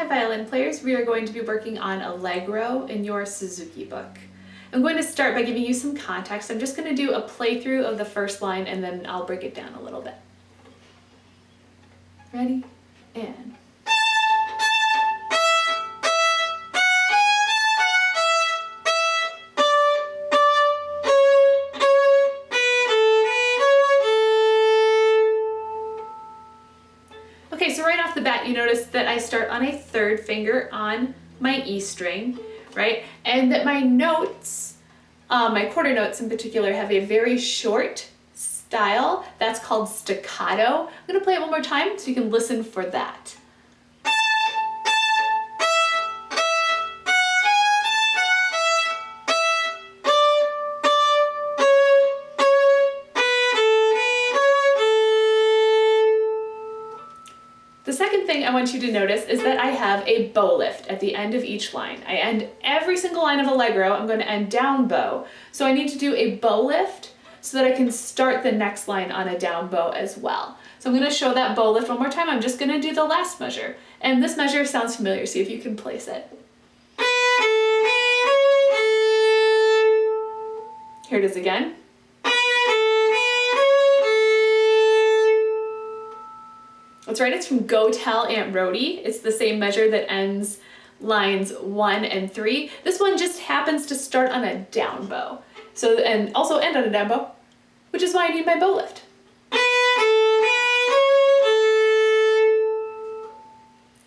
Hi violin players, we are going to be working on Allegro in your Suzuki book. I'm going to start by giving you some context. I'm just going to do a playthrough of the first line and then I'll break it down a little bit. Ready? And... Okay, so right off the bat, you notice that I start on a third finger on my E string, right? And that my notes, my quarter notes in particular, have a very short style. That's called staccato. I'm gonna play it one more time so you can listen for that. The second thing I want you to notice is that I have a bow lift at the end of each line. I end every single line of Allegro, I'm going to end down bow. So I need to do a bow lift so that I can start the next line on a down bow as well. So I'm going to show that bow lift one more time. I'm just going to do the last measure. And this measure sounds familiar, see if you can place it. Here it is again. That's right, it's from Go Tell Aunt Rhody. It's the same measure that ends lines 1 and 3. This one just happens to start on a down bow. So, and also end on a down bow, which is why I need my bow lift.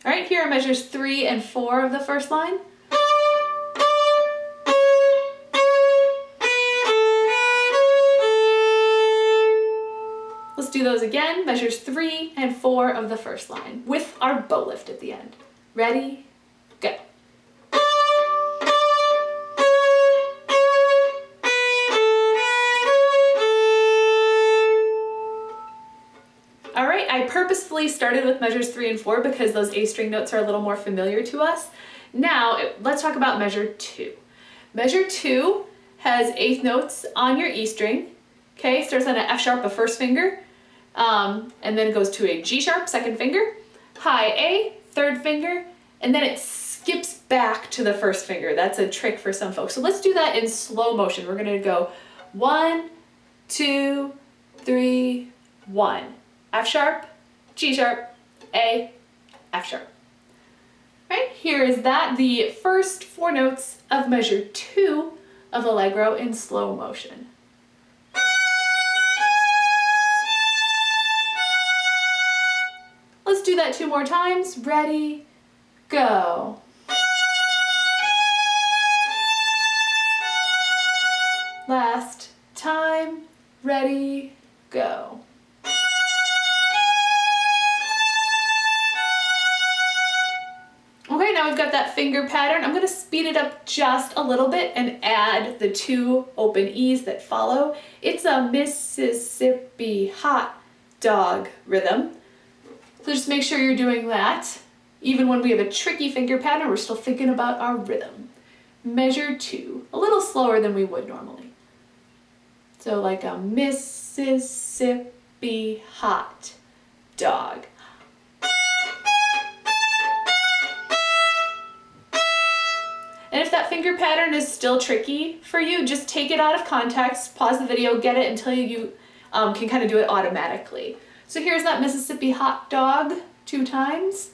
All right, here are measures 3 and 4 of the first line. Let's do those again, measures 3 and 4 of the first line, with our bow lift at the end. Ready, go. All right, I purposefully started with measures 3 and 4 because those A string notes are a little more familiar to us. Now, let's talk about measure 2. Measure 2 has eighth notes on your E string, okay? Starts on an F sharp, a first finger, and then goes to a G sharp, second finger, high A, third finger, and then it skips back to the first finger. That's a trick for some folks. So let's do that in slow motion. We're gonna go 1, 2, 3, 1. F sharp, G sharp, A, F sharp. Right, here is that, the first 4 notes of measure 2 of Allegro in slow motion. Let's do that 2 more times. Ready, go. Last time, ready, go. Okay, now we've got that finger pattern. I'm gonna speed it up just a little bit and add the 2 open E's that follow. It's a Mississippi hot dog rhythm. So just make sure you're doing that. Even when we have a tricky finger pattern, we're still thinking about our rhythm. Measure 2, a little slower than we would normally. So like a Mississippi hot dog. And if that finger pattern is still tricky for you, just take it out of context, pause the video, get it until you can kind of do it automatically. So here's that Mississippi hot dog 2 times.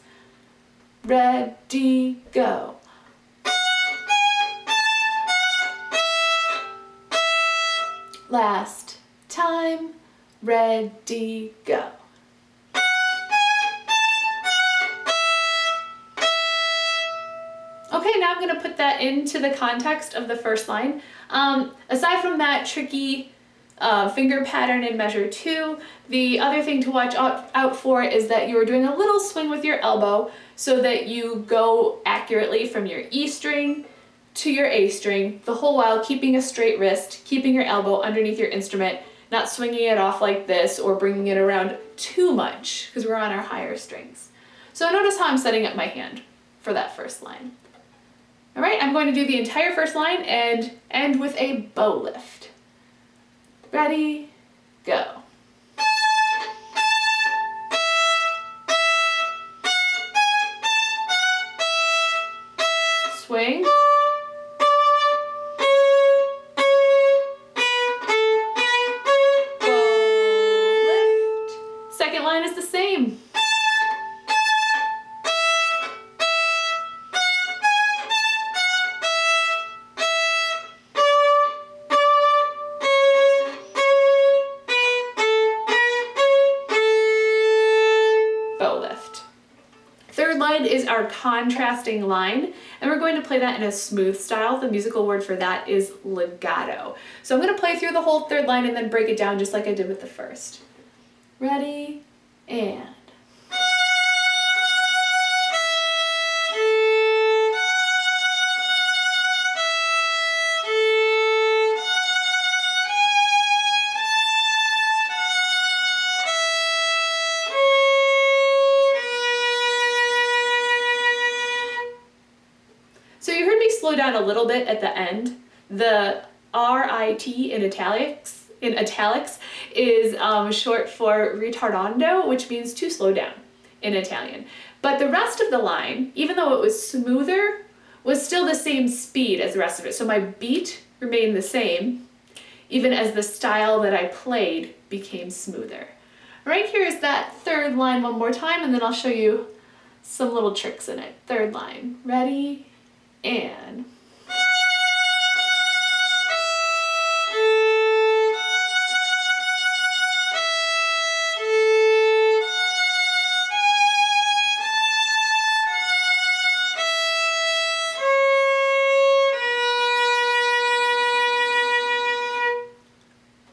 Ready, go. Last time, ready, go. Okay, now I'm going to put that into the context of the first line. Aside from that tricky finger pattern in measure 2, the other thing to watch out for is that you're doing a little swing with your elbow so that you go accurately from your E string to your A string, the whole while keeping a straight wrist, keeping your elbow underneath your instrument, not swinging it off like this or bringing it around too much because we're on our higher strings. So notice how I'm setting up my hand for that first line. All right, I'm going to do the entire first line and end with a bow lift. Ready, go. swing. Bow, lift. Second line is the same. Bow lift. Third line is our contrasting line, and we're going to play that in a smooth style. The musical word for that is legato. So I'm going to play through the whole third line and then break it down just like I did with the first. Ready, and. So you heard me slow down a little bit at the end. The R-I-T in italics is short for ritardando, which means to slow down in Italian. But the rest of the line, even though it was smoother, was still the same speed as the rest of it. So my beat remained the same, even as the style that I played became smoother. Right here is that third line one more time, and then I'll show you some little tricks in it. Third line, ready, and.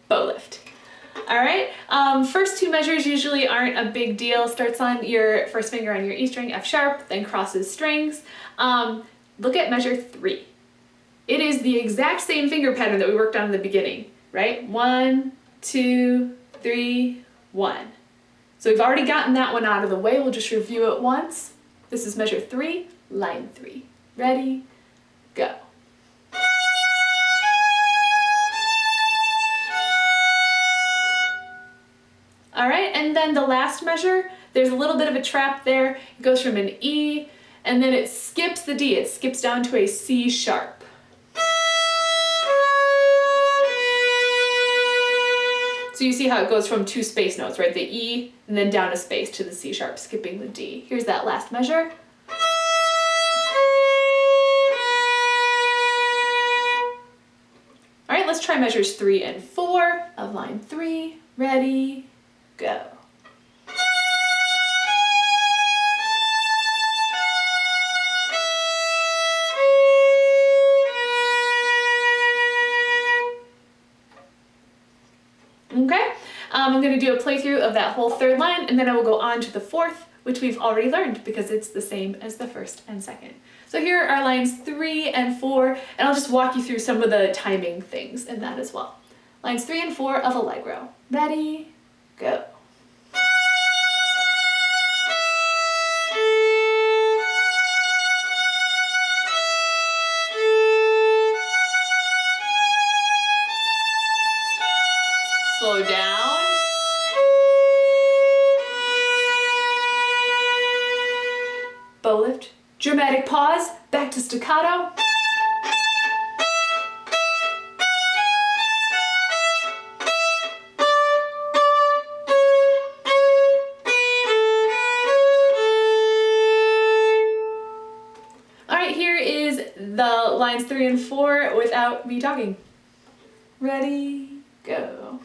Bow lift. All right, first two measures usually aren't a big deal. Starts on your first finger on your E string, F sharp, then crosses strings. Look at measure 3. It is the exact same finger pattern that we worked on in the beginning, right? 1, 2, 3, 1. So we've already gotten that one out of the way. We'll just review it once. This is measure 3, line 3. Ready, go. All right, and then the last measure, there's a little bit of a trap there. It goes from an E, and then it skips the D. It skips down to a C sharp. So you see how it goes from 2 space notes, right? The E, and then down a space to the C sharp, skipping the D. Here's that last measure. All right, let's try measures 3 and 4 of line 3. Ready, go. Okay, I'm going to do a playthrough of that whole third line, and then I will go on to the fourth, which we've already learned because it's the same as the first and second. So here are lines 3 and 4, and I'll just walk you through some of the timing things in that as well. Lines 3 and 4 of Allegro. Ready, go. Slow down. Bow lift. Dramatic pause. Back to staccato. All right, here is the lines 3 and 4 without me talking. Ready, go.